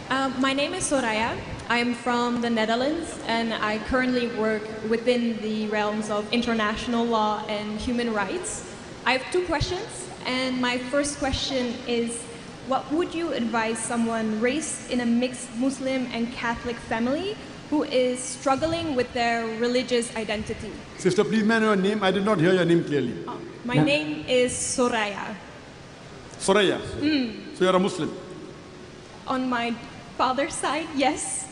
My name is Soraya. I am from the Netherlands and I currently work within the realms of international law and human rights. I have two questions, and my first question is, what would you advise someone raised in a mixed Muslim and Catholic family who is struggling with their religious identity? Sister, please may I know your name? I did not hear your name clearly. My name is Soraya. Soraya. So you're a Muslim. On my father's side, yes.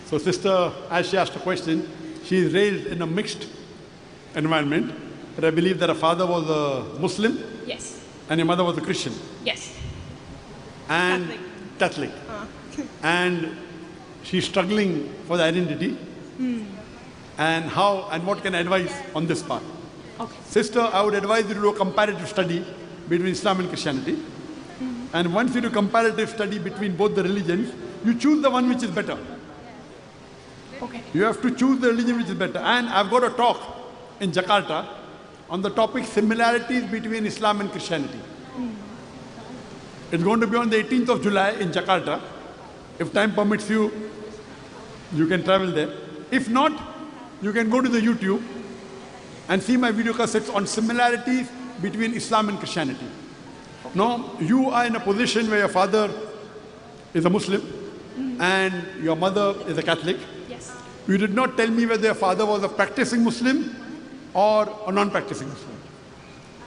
So sister, as she asked a question, she is raised in a mixed environment. But I believe that her father was a Muslim. Yes. And your mother was a Christian. Yes. And Catholic. And she's struggling for the identity. And how and what can I advise on this part? Okay. Sister, I would advise you to do a comparative study between Islam and Christianity. And once you do comparative study between both the religions, you choose the one which is better. Okay. You have to choose the religion which is better. And I've got a talk in Jakarta on the topic similarities between Islam and Christianity. It's going to be on the 18th of July in Jakarta. If time permits you, you can travel there. If not, you can go to the YouTube and see my video cassettes on similarities between Islam and Christianity. Now, you are in a position where your father is a Muslim and your mother is a Catholic. Yes. You did not tell me whether your father was a practicing Muslim or a non-practicing Muslim.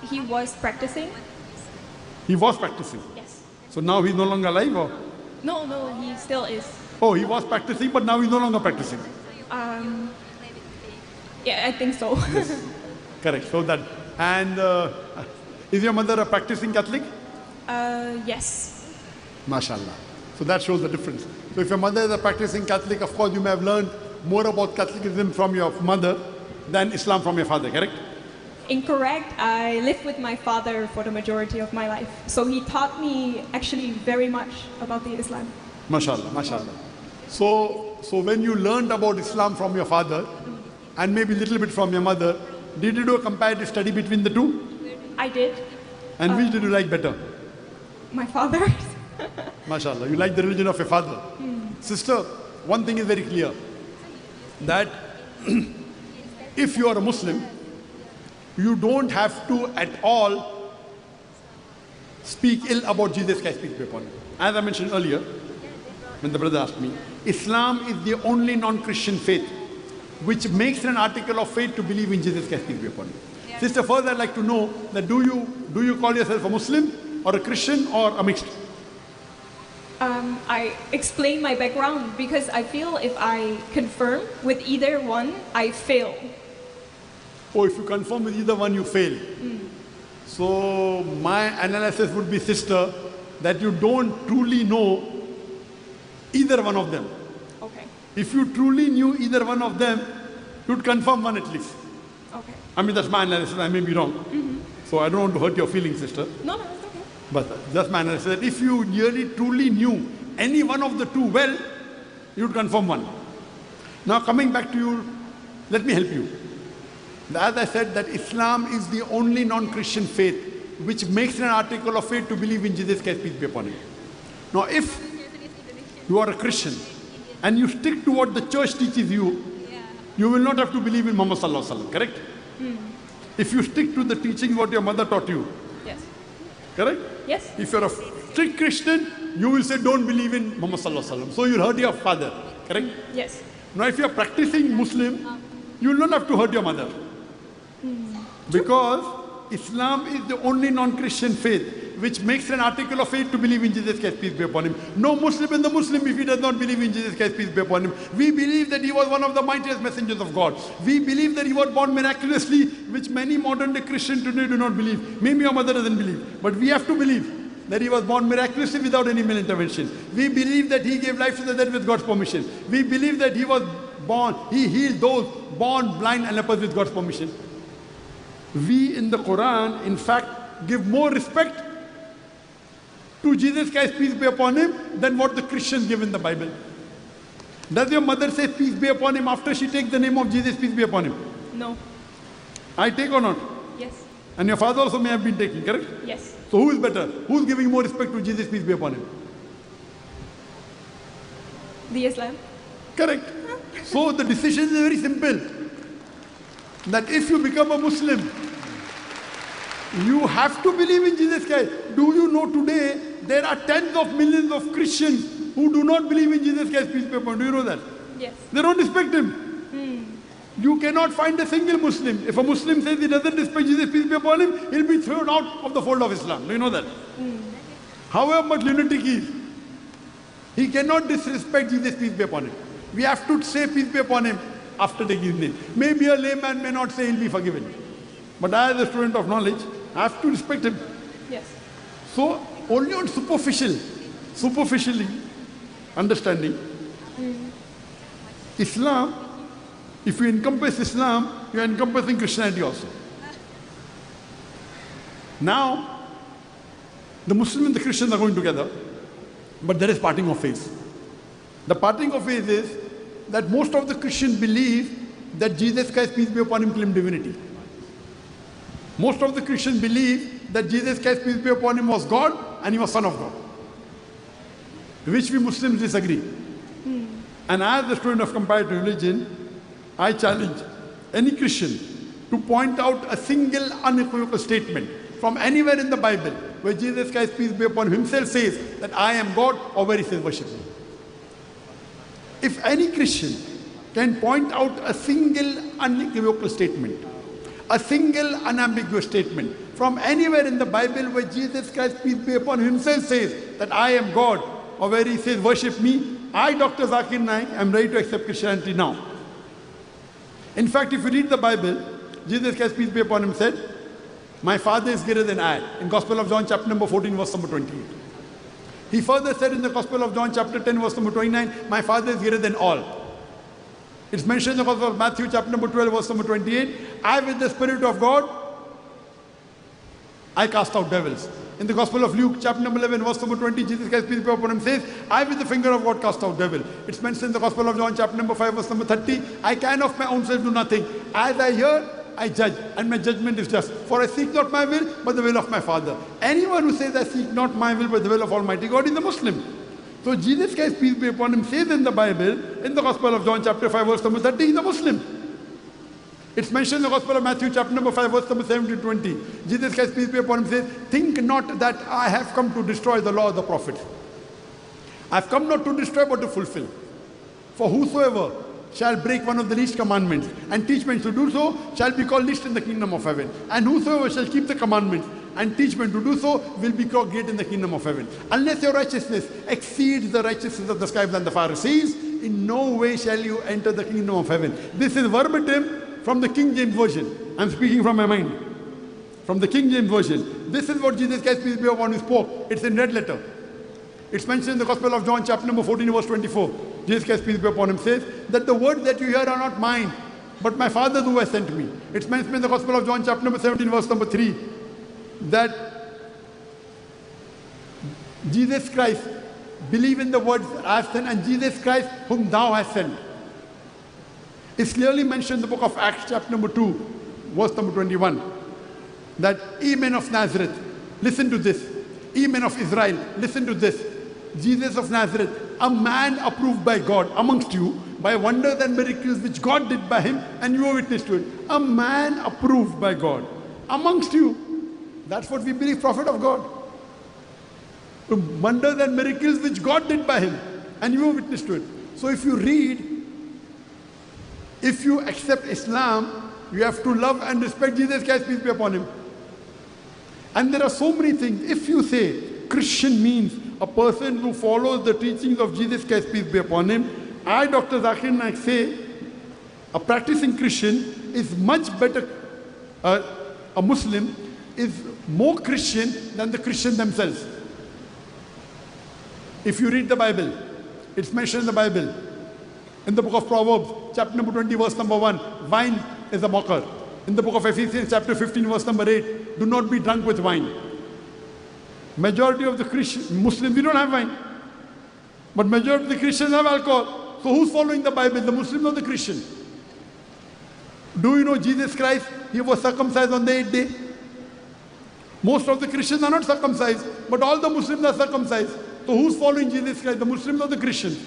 He was practicing? He was practicing. Yes. So now he's no longer alive, or? No, he still is. Oh, he was practicing, but now he's no longer practicing. Yeah, I think so. Yes. Correct. So that, and is your mother a practicing Catholic? Yes. MashaAllah. So that shows the difference. So if your mother is a practicing Catholic, of course you may have learned more about Catholicism from your mother than Islam from your father, correct? Incorrect. I lived with my father for the majority of my life. So he taught me actually very much about the Islam. MashaAllah, MashaAllah. So when you learned about Islam from your father and maybe a little bit from your mother, did you do a comparative study between the two? I did. And which did you like better? My father's. MashaAllah, you like the religion of your father. Sister, one thing is very clear, that if you are a Muslim, you don't have to at all speak ill about Jesus Christ, peace be upon him. As I mentioned earlier, when the brother asked me, Islam is the only non-Christian faith which makes an article of faith to believe in Jesus Christ, peace be upon him. Yeah. Sister, first I'd like to know that do you call yourself a Muslim or a Christian or a mixed? I explain my background because I feel if I confirm with either one, I fail. Oh, if you confirm with either one, you fail. So my analysis would be, sister, that you don't truly know either one of them. Okay. If you truly knew either one of them, you'd confirm one at least. Okay. I mean, that's my analysis. I may be wrong. So I don't want to hurt your feelings, sister. No, it's okay. But that's my analysis. That if you really truly knew any one of the two well, you'd confirm one. Now coming back to you, let me help you. As I said, that Islam is the only non-Christian faith which makes an article of faith to believe in Jesus Christ, peace be upon him. Now if you are a Christian and you stick to what the church teaches you, you will not have to believe in Muhammad Sallallahu Alaihi Wasallam, correct? If you stick to the teaching what your mother taught you, Yes. correct? Yes. If you're a strict Christian, you will say don't believe in Muhammad Sallallahu Alaihi Wasallam. So you'll hurt your father, correct? Yes. Now if you're practicing Muslim, you will not have to hurt your mother. Because Islam is the only non-Christian faith which makes an article of faith to believe in Jesus Christ, peace be upon him. No Muslim is the Muslim if he does not believe in Jesus Christ, peace be upon him. We believe that he was one of the mightiest messengers of God. We believe that he was born miraculously, which many modern day Christians today do not believe. Maybe your mother doesn't believe, but we have to believe that he was born miraculously without any male intervention. We believe that he gave life to the dead with God's permission. We believe that he was born, he healed those born blind and lepers with God's permission. We in the Quran, in fact, give more respect to Jesus Christ, peace be upon him, than what the Christians give in the Bible. Does your mother say peace be upon him after she takes the name of Jesus, peace be upon him? No. I take or not? Yes. And your father also may have been taking, correct? Yes. So who is better? Who's giving more respect to Jesus, peace be upon him? The Islam. Correct. So the decision is very simple. That if you become a Muslim, you have to believe in Jesus Christ. Do you know today there are tens of millions of Christians who do not believe in Jesus Christ, peace be upon him. Do you know that? Yes. They don't respect him. You cannot find a single Muslim. If a Muslim says he doesn't respect Jesus, peace be upon him, he'll be thrown out of the fold of Islam. Do you know that? However much lunatic he is, he cannot disrespect Jesus, peace be upon him. We have to say peace be upon him after taking his name. Maybe a layman may not say he'll be forgiven. But I, as a student of knowledge, I have to respect him. Yes. So, only on superficially understanding, Islam, if you encompass Islam, you are encompassing Christianity also. Now, the Muslim and the Christians are going together, but there is parting of ways. The parting of ways is that most of the Christians believe that Jesus Christ, peace be upon him, claimed divinity. Most of the Christians believe that Jesus Christ, peace be upon him, was God and he was Son of God. Which we Muslims disagree. And as a student of comparative religion, I challenge any Christian to point out a single unequivocal statement from anywhere in the Bible where Jesus Christ, peace be upon him, himself says that I am God, or where he says worship me. If any Christian can point out a single unequivocal statement, a single unambiguous statement from anywhere in the Bible where Jesus Christ, peace be upon him, himself says that I am God, or where he says worship me, I, Dr. Zakir Naik, am ready to accept Christianity now. In fact, if you read the Bible, Jesus Christ, peace be upon him, said, my Father is greater than I, in Gospel of John chapter number 14, verse number 28. He further said in the Gospel of John chapter 10, verse number 29, my Father is greater than all. It's mentioned in the Gospel of Matthew chapter number 12, verse number 28, I with the Spirit of God, I cast out devils. In the Gospel of Luke chapter number 11, verse number 20, Jesus Christ, peace be upon him, says, I with the finger of God cast out devil. It's mentioned in the Gospel of John chapter number 5, verse number 30, I can of my own self do nothing. As I hear, I judge, and my judgment is just. For I seek not my will, but the will of my Father. Anyone who says, I seek not my will, but the will of Almighty God is a Muslim. So Jesus Christ, peace be upon him, says in the Bible, in the Gospel of John chapter 5, verse number 30, he's a Muslim. It's mentioned in the Gospel of Matthew chapter number 5, verse number 17 to 20. Jesus Christ, peace be upon him, says, think not that I have come to destroy the law of the prophets. I have come not to destroy, but to fulfill. For whosoever shall break one of the least commandments and teach men to do so shall be called least in the kingdom of heaven. And whosoever shall keep the commandments and teach men to do so will be called great in the kingdom of heaven. Unless your righteousness exceeds the righteousness of the scribes and the Pharisees, in no way shall you enter the kingdom of heaven. This is verbatim from the King James Version. I'm speaking from my mind. From the King James Version. This is what Jesus Christ, peace be upon him, spoke. It's in red letter. It's mentioned in the Gospel of John chapter number 14, verse 24. Jesus Christ, peace be upon him, says that the words that you hear are not mine, but my Father who has sent me. It's mentioned in the Gospel of John chapter number 17, verse number 3, that Jesus Christ, believe in the words I have sent, and Jesus Christ whom thou hast sent. It's clearly mentioned in the book of Acts chapter number 2, verse number 21, that ye men of Nazareth, listen to this. Ye men of Israel, listen to this. Jesus of Nazareth, a man approved by God amongst you by wonders and miracles which God did by him, and you are witness to it. A man approved by God amongst you. That's what we believe, prophet of God. Wonders and miracles which God did by him, and you are witness to it. So if you read, if you accept Islam, you have to love and respect Jesus Christ, peace be upon him. And there are so many things. If you say Christian means a person who follows the teachings of Jesus Christ, peace be upon him, I, Dr. Zakir Naik, say a practicing Christian is much better, a Muslim is more Christian than the Christians themselves. If you read the Bible, it's mentioned in the Bible, in the book of Proverbs, chapter number 20, verse number 1, wine is a mocker. In the book of Ephesians, chapter 15, verse number 8, do not be drunk with wine. Majority of the Christian Muslims, we don't have wine. But majority of the Christians have alcohol. So who's following the Bible, the Muslims or the Christians? Do you know Jesus Christ, he was circumcised on the 8th day? Most of the Christians are not circumcised, but all the Muslims are circumcised. So who's following Jesus Christ, the Muslims or the Christians?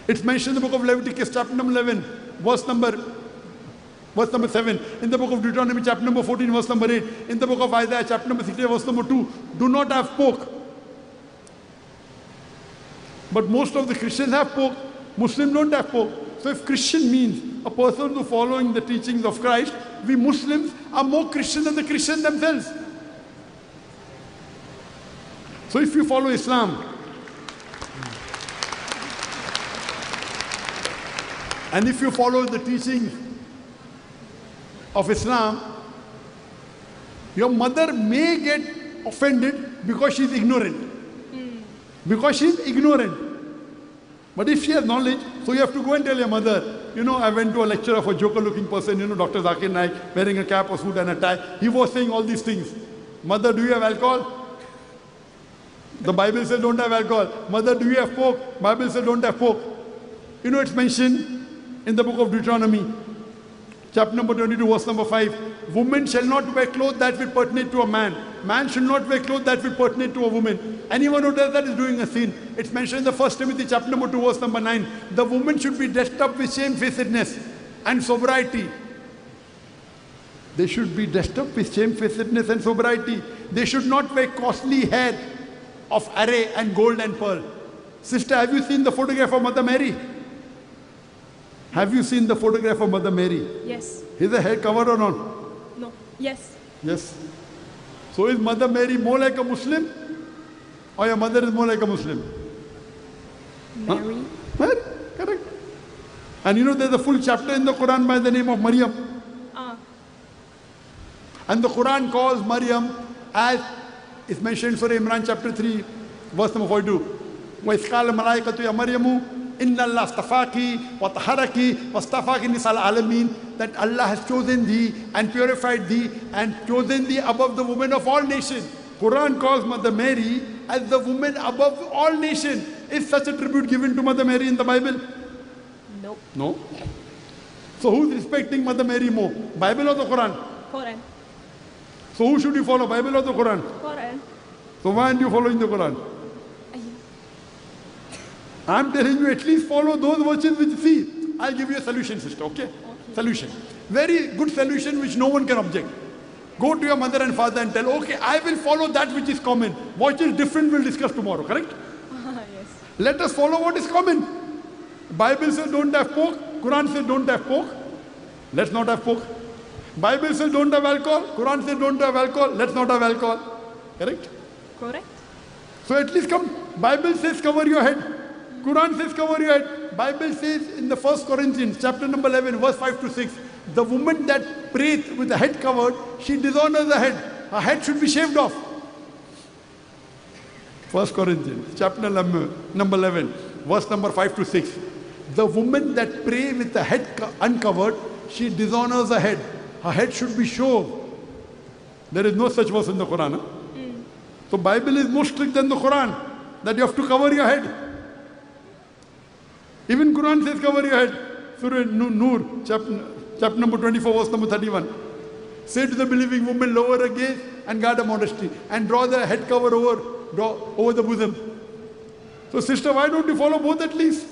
It's mentioned in the book of Leviticus, chapter number 11, verse number 7. In the book of Deuteronomy, chapter number 14, verse number 8. In the book of Isaiah, chapter number 60, verse number 2. Do not have pork. But most of the Christians have pork. Muslims don't have pork. So if Christian means a person who following the teachings of Christ, we Muslims are more Christian than the Christians themselves. So if you follow Islam, and if you follow the teachings of Islam, your mother may get offended because she's ignorant. Because she's ignorant. But if she has knowledge, so you have to go and tell your mother, you know, I went to a lecture of a joker-looking person, you know, Dr. Zakir Naik, wearing a cap, a suit and a tie. He was saying all these things. Mother, do you have alcohol? The Bible says don't have alcohol. Mother, do you have pork? Bible says don't have pork. You know, it's mentioned in the book of Deuteronomy, chapter number 22, verse number 5. Woman shall not wear clothes that will pertain to a man. Man should not wear clothes that will pertain to a woman. Anyone who does that is doing a sin. It's mentioned in the 1 Timothy chapter number 2, verse number 9. The woman should be dressed up with shamefacedness and sobriety. They should be dressed up with shamefacedness and sobriety. They should not wear costly hair of array and gold and pearl. Sister, have you seen the photograph of Mother Mary? Have you seen the photograph of Mother Mary? Yes. Is the head covered or not? No. Yes. Yes. So is Mother Mary more like a Muslim? Or your mother is more like a Muslim? Mary. Huh? Mary, correct. And you know there's a full chapter in the Quran by the name of Maryam. And the Quran calls Maryam as is mentioned in Surah Imran chapter 3, verse number 42. وَإِذْ قَالَ الْمَلَائِكَةُ يَا مَرْيَمُ إِنَّ اللَّهَ اصْطَفَاكِ وَطَهَّرَكِ وَاصْطَفَاكِ نِسَاءَ الْعَالَمِينَ, that Allah has chosen thee and purified thee and chosen thee above the women of all nations. Quran calls Mother Mary as the woman above all nations. Is such a tribute given to Mother Mary in the Bible? Nope. No. So who's respecting Mother Mary more? Bible or the Quran? Quran. So who should you follow, Bible or the Quran? Quran. So why aren't you following the Quran? I'm telling you, at least follow those verses which, see, I'll give you a solution, sister, okay? Solution. Very good solution which no one can object. Go to your mother and father and tell, okay, I will follow that which is common. What is different we'll discuss tomorrow, correct? Yes. Let us follow what is common. Bible says don't have pork. Quran says don't have pork. Let's not have pork. Bible says don't have alcohol. Quran says don't have alcohol. Let's not have alcohol. Correct? Correct. So at least come. Bible says cover your head. Quran says cover your head. Bible says in the 1 Corinthians chapter number 11 verse 5 to 6, the woman that prayeth with the head covered, she dishonors the head. Her head should be shaved off. 1 Corinthians chapter number 11 verse number 5 to 6. The woman that pray with the head uncovered, she dishonors her head. Her head should be shaved. There is no such verse in the Quran. Huh? So Bible is more strict than the Quran, that you have to cover your head. Even Quran says cover your head. Surah Nur, chapter number 24, verse number 31. Say to the believing woman, lower her gaze and guard her modesty, and draw the head cover over the bosom. So sister, why don't you follow both at least?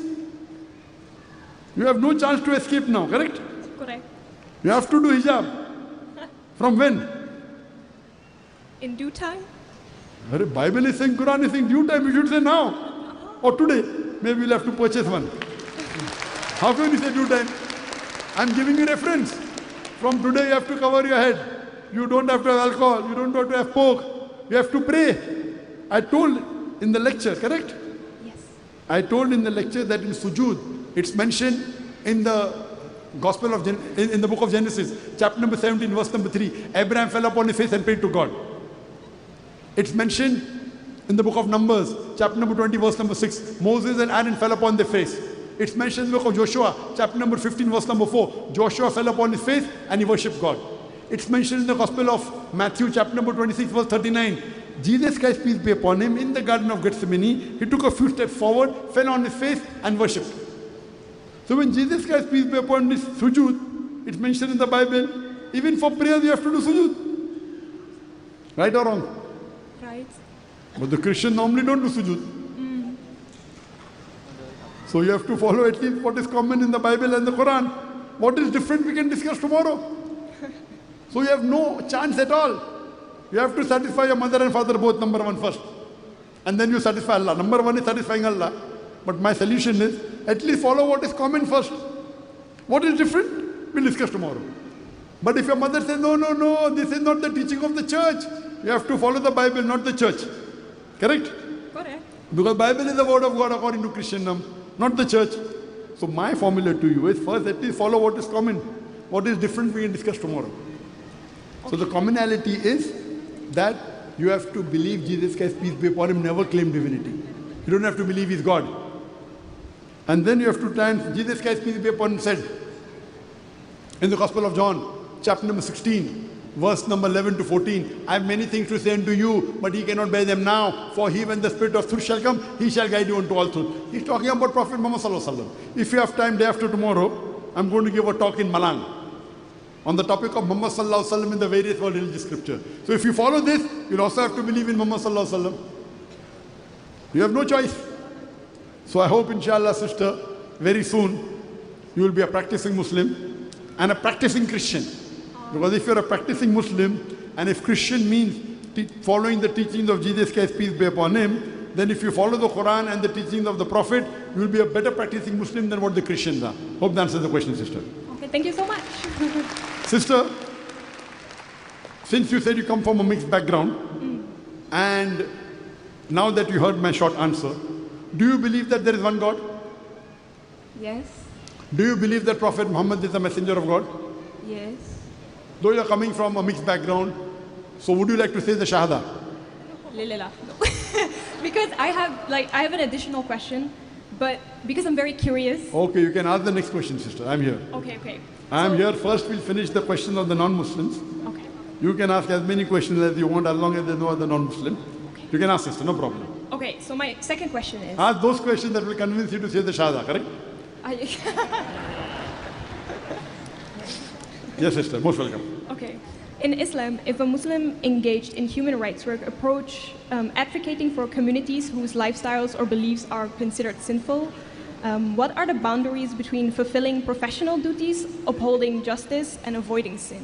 You have no chance to escape now, correct? Correct. You have to do hijab. From when? In due time. The Bible is saying, Quran is saying due time, you should say now. Or today. Maybe we'll have to purchase one. How can you say due time? I'm giving you reference. From today you have to cover your head. You don't have to have alcohol. You don't have to have pork. You have to pray. I told in the lecture, correct? Yes. I told in the lecture that in sujood, it's mentioned in the Gospel of in the book of Genesis, chapter number 17, verse number 3. Abraham fell upon his face and prayed to God. It's mentioned in the book of Numbers, chapter number 20, verse number 6. Moses and Aaron fell upon their face. It's mentioned in the book of Joshua, chapter number 15, verse number 4. Joshua fell upon his face and he worshipped God. It's mentioned in the Gospel of Matthew, chapter number 26, verse 39. Jesus Christ, peace be upon him, in the Garden of Gethsemane, he took a few steps forward, fell on his face and worshipped. So when Jesus Christ, peace be upon his sujood, it's mentioned in the Bible, even for prayers you have to do sujood. Right or wrong? Right. But the Christians normally don't do sujood. So you have to follow at least what is common in the Bible and the Quran. What is different we can discuss tomorrow. So you have no chance at all. You have to satisfy your mother and father both, number one first. And then you satisfy Allah. Number one is satisfying Allah. But my solution is, at least follow what is common first. What is different, we'll discuss tomorrow. But if your mother says, no, no, no, this is not the teaching of the church, you have to follow the Bible, not the church. Correct? Correct. Because Bible is the word of God according to Christendom, not the church. So my formula to you is, first at least follow what is common. What is different, we can discuss tomorrow. Okay. So the commonality is that you have to believe Jesus Christ, peace be upon him, never claim divinity. You don't have to believe he's God. And then you have to try and, Jesus Christ, peace be upon him, said in the Gospel of John, chapter number 16, verse number 11 to 14, I have many things to say unto you, but ye cannot bear them now. For he, when the Spirit of truth shall come, he shall guide you unto all truth. He's talking about Prophet Muhammad Sallallahu Alaihi Wasallam. If you have time, day after tomorrow, I'm going to give a talk in Malang on the topic of Muhammad Sallallahu Alaihi Wasallam in the various world religious scripture. So if you follow this, you'll also have to believe in Muhammad Sallallahu Alaihi Wasallam. You have no choice. So I hope, inshallah, sister, very soon you will be a practicing Muslim and a practicing Christian. Because if you're a practicing Muslim, and if Christian means following the teachings of Jesus Christ, peace be upon him, then if you follow the Quran and the teachings of the Prophet, you will be a better practicing Muslim than what the Christians are. Hope that answers the question, sister. Okay, thank you so much. Sister, since you said you come from a mixed background, and now that you heard my short answer, do you believe that there is one God? Yes. Do you believe that Prophet Muhammad is a messenger of God? Yes. Though you are coming from a mixed background, so would you like to say the Shahada? No. Because I have an additional question, but because I'm very curious. Okay, you can ask the next question, sister. I'm here. Okay. I'm here. First, we'll finish the questions of the non-Muslims. Okay. You can ask as many questions as you want, as long as there's no other non-Muslim. Okay. You can ask, sister, no problem. Okay, so my second question is... Ask those questions that will convince you to say the Shahada, correct? Yes, sister, most welcome. Okay. In Islam, if a Muslim engaged in human rights work advocating for communities whose lifestyles or beliefs are considered sinful, what are the boundaries between fulfilling professional duties, upholding justice, and avoiding sin?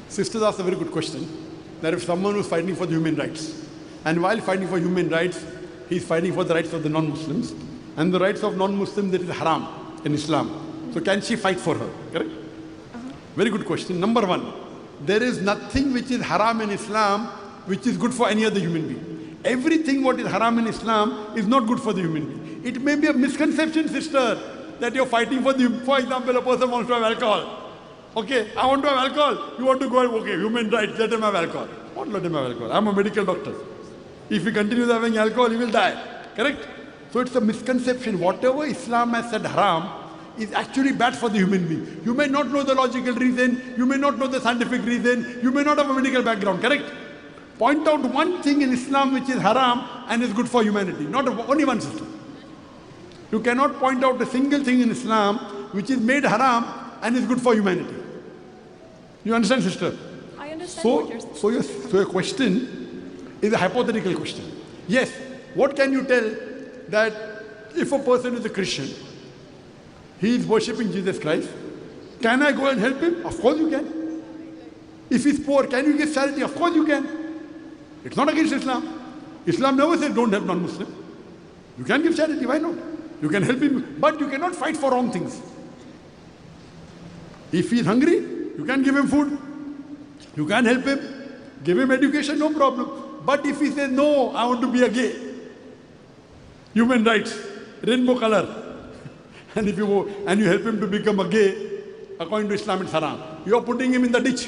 Sisters asked a very good question. That if someone who's fighting for the human rights, and while fighting for human rights, he's fighting for the rights of the non-Muslims, and the rights of non-Muslims, that is haram in Islam. So can she fight for her? Correct? Very good question. Number one, there is nothing which is haram in Islam which is good for any other human being. Everything what is haram in Islam is not good for the human being. It may be a misconception, sister, that you're fighting for example, a person wants to have alcohol. Okay, I want to have alcohol. You want to go, okay, human rights, let him have alcohol. Won't let him have alcohol. I'm a medical doctor. If he continues having alcohol, he will die. Correct? So it's a misconception. Whatever Islam has said haram is actually bad for the human being. You may not know the logical reason, you may not know the scientific reason, you may not have a medical background, correct? Point out one thing in Islam which is haram and is good for humanity. Not only one system. You cannot point out a single thing in Islam which is made haram and is good for humanity. You understand, sister? I understand what you're saying. So your question is a hypothetical question. Yes, what can you tell that if a person is a Christian, he is worshipping Jesus Christ, can I go and help him? Of course you can. If he's poor, can you give charity? Of course you can. It's not against Islam. Islam never says don't help non-Muslim. You can give charity, why not? You can help him, but you cannot fight for wrong things. If he is hungry, you can give him food. You can help him. Give him education, no problem. But if he says, no, I want to be a gay, human rights, rainbow color, and if you help him to become a gay, according to Islam, it's haram. You are putting him in the ditch.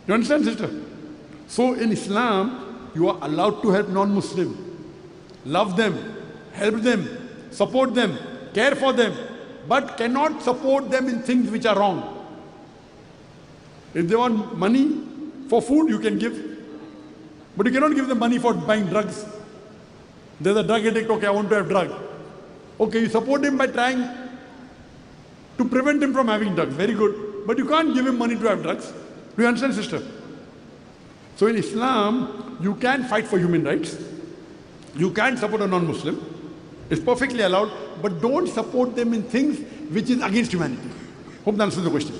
You understand, sister? So in Islam, you are allowed to help non-Muslim. Love them, help them, support them, care for them, but cannot support them in things which are wrong. If they want money for food, you can give. But you cannot give them money for buying drugs. There's a drug addict, okay, I want to have drug. Okay, you support him by trying to prevent him from having drugs. Very good. But you can't give him money to have drugs. Do you understand, sister? So in Islam, you can fight for human rights. You can't support a non-Muslim. It's perfectly allowed, but don't support them in things which is against humanity. Hope that answers the question.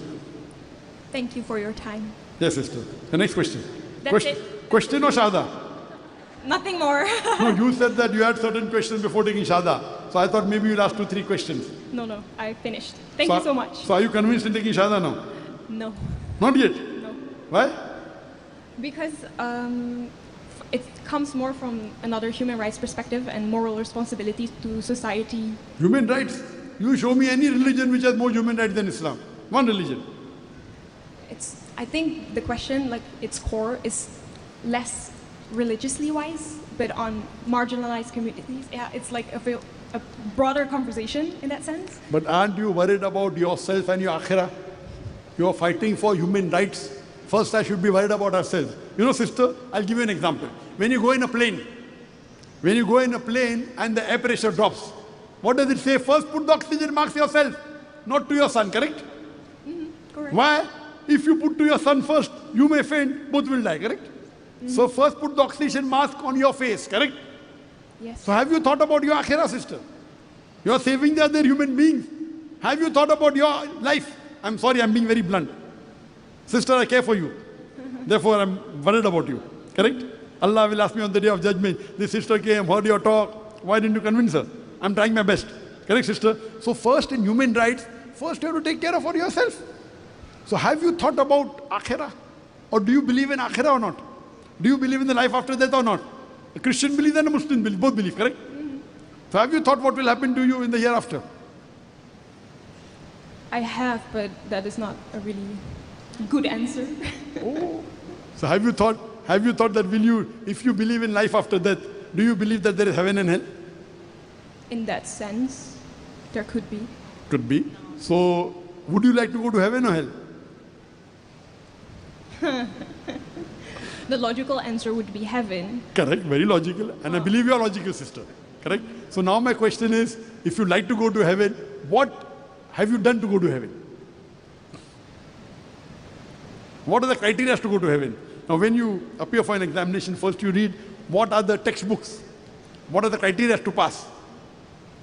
Thank you for your time. Yes, sister. The next question. That's it. Question or shahada? Nothing more. No, you said that you had certain questions before taking shahada. So I thought maybe you'll ask 2-3 questions. No, I finished. Thank you so much. So are you convinced in taking shahada now? No. Not yet? No. Why? Because it comes more from another human rights perspective and moral responsibility to society. Human rights? You show me any religion which has more human rights than Islam. One religion. I think the question, like its core, is less religiously wise, but on marginalized communities. Yeah, it's like a broader conversation in that sense. But aren't you worried about yourself and your akhirah? You're fighting for human rights. First, I should be worried about ourselves. You know, sister, I'll give you an example. When you go in a plane and the air pressure drops, what does it say? First, put the oxygen mask yourself, not to your son, correct? Correct. Why? If you put to your son first, you may faint, both will die, correct? So first put the oxygen mask on your face, correct? Yes. So have you thought about your akhirah, sister? You are saving the other human beings. Have you thought about your life? I'm sorry, I'm being very blunt. Sister, I care for you. Therefore, I'm worried about you, correct? Allah will ask me on the day of judgment, this sister came, heard your talk, why didn't you convince her? I'm trying my best. Correct, sister? So first in human rights, first you have to take care of yourself. So have you thought about akhirah? Or do you believe in akhirah or not? Do you believe in the life after death or not? A Christian believes and a Muslim believes, both believe, correct? So have you thought what will happen to you in the hereafter? I have, but that is not a really good answer. Oh. So have you thought that if you believe in life after death, do you believe that there is heaven and hell? In that sense, there could be. Could be. So would you like to go to heaven or hell? The logical answer would be heaven. Correct, very logical. And I believe you are logical, sister. Correct? So now my question is, if you like to go to heaven, what have you done to go to heaven? What are the criteria to go to heaven? Now when you appear for an examination, first you read what are the textbooks, what are the criteria to pass.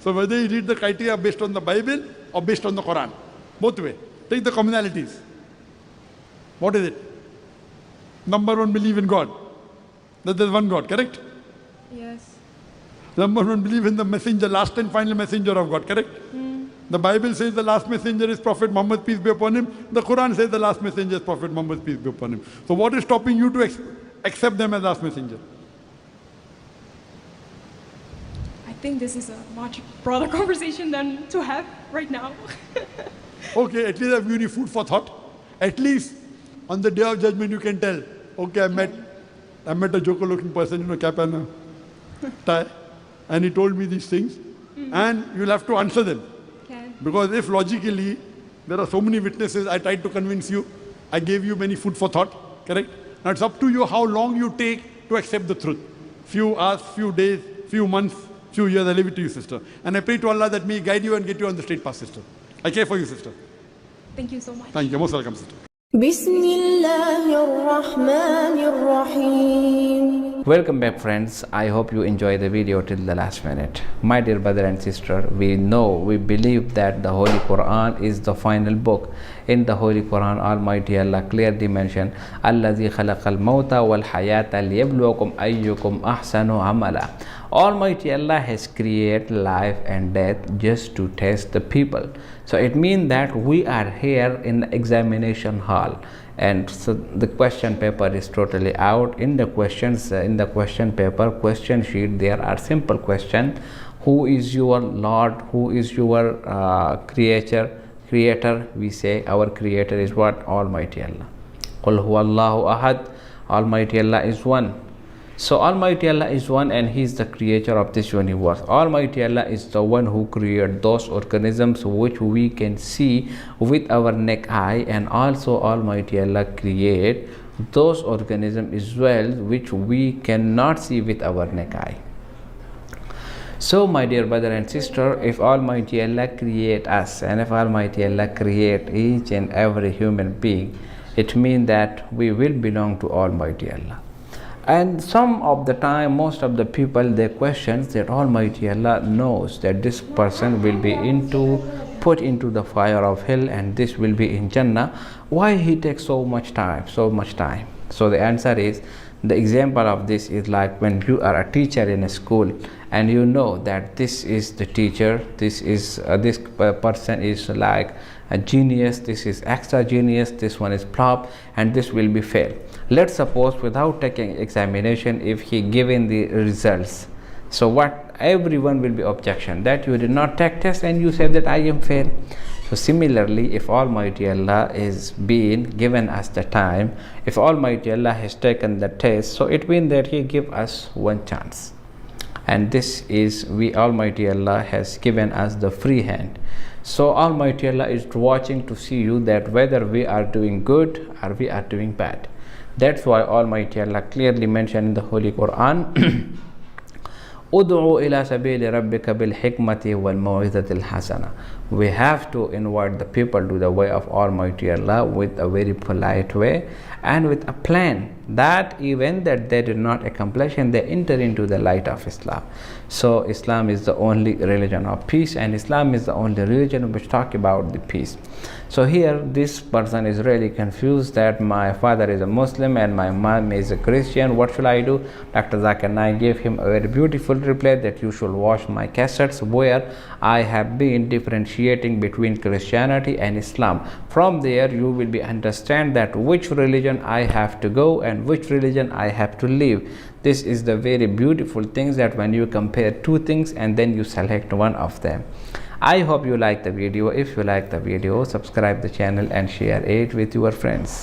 So whether you read the criteria based on the Bible or based on the Quran, both way. Take the commonalities. What is it? Number one, believe in God. That there's one God, correct? Yes. Number one, believe in the messenger, last and final messenger of God, correct? The Bible says the last messenger is Prophet Muhammad, peace be upon him. The Quran says the last messenger is Prophet Muhammad, peace be upon him. So what is stopping you to accept them as last messenger? I think this is a much broader conversation than to have right now. Okay, at least I've given you food for thought. At least on the day of judgment you can tell, okay, I met a joker-looking person, cap and tie, and he told me these things, and you'll have to answer them. Because if logically, there are so many witnesses, I tried to convince you, I gave you many food for thought, correct? Now it's up to you how long you take to accept the truth. Few hours, few days, few months, few years, I leave it to you, sister. And I pray to Allah that may He guide you and get you on the straight path, sister. I care for you, sister. Thank you so much. Thank you. Most welcome, sister. Welcome back, friends. I hope you enjoy the video till the last minute. My dear brother and sister, we believe that the Holy Quran is the final book. In the Holy Quran, Almighty Allah clearly mentioned, Allazi khalaqal mawta wal hayata liyabluwakum ayyukum ahsanu amala. Almighty Allah has created life and death just to test the people. So it means that we are here in the examination hall, and so the question paper is totally out. In the questions, in the question paper, question sheet, there are simple questions. Who is your Lord? Who is your creator? We say our creator is what? Almighty Allah. Qul huwallahu ahad. Almighty Allah is one. So Almighty Allah is one, and He is the creator of this universe. Almighty Allah is the one who created those organisms which we can see with our naked eye, and also Almighty Allah create those organisms as well which we cannot see with our naked eye. So my dear brother and sister, if Almighty Allah create us, and if Almighty Allah create each and every human being, it means that we will belong to Almighty Allah. And some of the time, most of the people, they question that Almighty Allah knows that this person will be put into the fire of hell and this will be in Jannah. Why he takes so much time? So the answer is, the example of this is like when you are a teacher in a school and you know that this is the teacher, this person is like a genius, this is extra genius, this one is flop, and this will be fail. Let's suppose without taking examination, if he given the results, so what everyone will be objection that you did not take test and you said that I am fail. So similarly, if Almighty Allah is being given us the time, if Almighty Allah has taken the test, so it means that He give us one chance, and this is Almighty Allah has given us the free hand. So Almighty Allah is watching to see you that whether we are doing good or we are doing bad. That's why Almighty Allah clearly mentioned in the Holy Quran, Ud'u ila sabili rabbika bil hikmati wal maw'izatil hasana. We have to invite the people to the way of Almighty Allah with a very polite way and with a plan that even that they did not accomplish and they enter into the light of Islam. So Islam is the only religion of peace, and Islam is the only religion which talk about the peace. So here this person is really confused that my father is a Muslim and my mom is a Christian. What should I do? Dr. Zakir Naik gave him a very beautiful reply that you should watch my cassettes where I have been differentiating between Christianity and Islam. From there you will be understand that which religion I have to go and which religion I have to leave. This is the very beautiful things that when you compare two things and then you select one of them. I hope you like the video. If you like the video, subscribe the channel and share it with your friends.